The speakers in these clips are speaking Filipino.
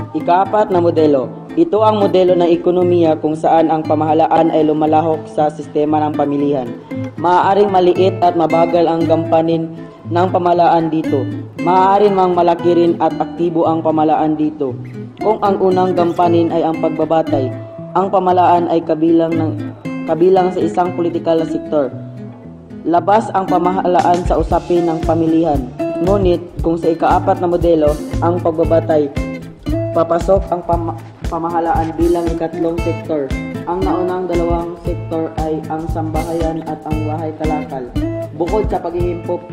Ikaapat na modelo. Ito ang modelo ng ekonomiya kung saan ang pamahalaan ay lumalahok sa sistema ng pamilihan. Maaaring maliit at mabagal ang gampanin ng pamahalaan dito. Maaaring mang malaki rin at aktibo ang pamahalaan dito. Kung ang unang gampanin ay ang pagbabatay, ang pamahalaan ay kabilang sa isang politikal na sektor. Labas ang pamahalaan sa usapin ng pamilihan. Ngunit kung sa ikaapat na modelo, ang pagbabatay, papasok ang pamahalaan bilang ikatlong sektor. Ang naunang dalawang sektor ay ang sambahayan at ang bahay kalakal. Bukod sa pag-iimpok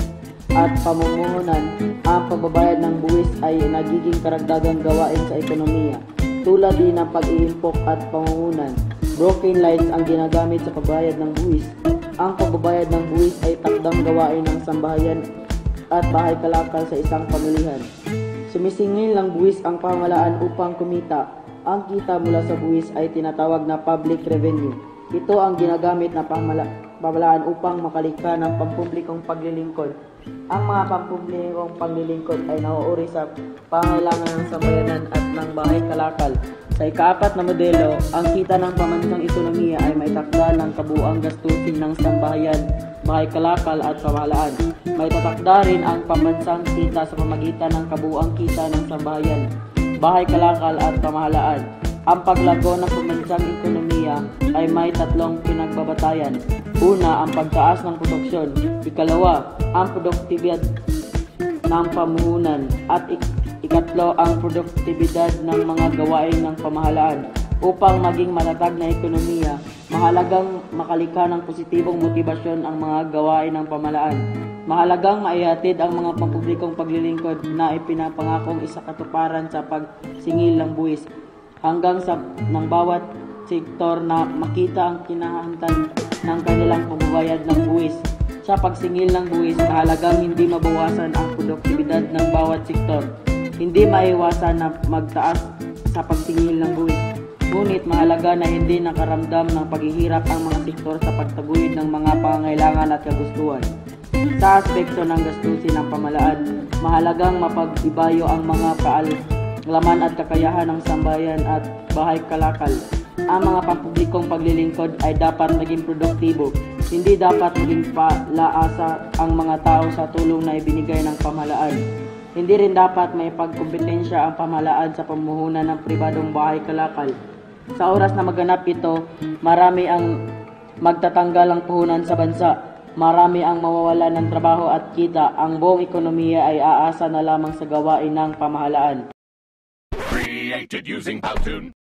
at pamumuhunan, ang pagbabayad ng buwis ay nagiging karagdagang gawain sa ekonomiya. Tulad din ng pag-iimpok at pamumuhunan, broken lines ang ginagamit sa pagbayad ng buwis. Ang pagbabayad ng buwis ay takdang gawain ng sambahayan at bahay kalakal sa isang pamilihan. Sumisingil ng buwis ang pamahalaan upang kumita. Ang kita mula sa buwis ay tinatawag na public revenue. Ito ang ginagamit ng pamahalaan upang makalikha ng pampublikong paglilingkod. Ang mga pampublikong paglilingkod ay nauuri sa pangailangan ng sambayanan at ng bahay kalakal. Sa ikaapat na modelo, ang kita ng pambansang ekonomiya ay maitakda ng kabuuang gastusin ng sambahayan, bahay kalakal at pamahalaan. Maitatagda rin ang pambansang kita sa pamamagitan ng kabuuang kita ng sambahayan, bahay kalakal at pamahalaan. Ang paglago ng pambansang ekonomiya ay may tatlong pinagbabatayan. Una, ang pagtaas ng produksyon. Ikalawa, ang produktibidad ng pamuhunan. At ikatlo, ang produktibidad ng mga gawain ng pamahalaan. Upang maging matatag na ekonomiya, mahalagang makalikha ng positibong motibasyon ang mga gawain ng pamahalaan. Mahalagang maihatid ang mga pampublikong paglilingkod na ipinapangakong isakatuparan sa pagsingil ng buwis hanggang sa ng bawat sektor na makita ang kinahanglan ng kanilang pagbabayad ng buwis. Sa pagsingil ng buwis, mahalagang hindi mabawasan ang produktibidad ng bawat sektor. Hindi maiwasan na magtaas sa pagsingil ng buwis. Ngunit mahalaga na hindi nakaramdam ng paghihirap ang mga sektor sa pagtaguyod ng mga pangangailangan at kagustuhan. Sa aspekto ng gastusin ng pamahalaan, mahalagang mapag-ibayo ang mga kaalaman at kakayahan ng sambayan at bahay kalakal. Ang mga pampublikong paglilingkod ay dapat maging produktibo. Hindi dapat maging palaasa ang mga tao sa tulong na ibinigay ng pamahalaan. Hindi rin dapat may pagkompetensya ang pamahalaan sa pamumuhunan ng pribadong bahay kalakal. Sa oras na maganap ito, marami ang magtatanggal ang puhunan sa bansa. Marami ang mawawalan ng trabaho at kita. Ang buong ekonomiya ay aasa na lamang sa gawain ng pamahalaan. Created using Powtoon.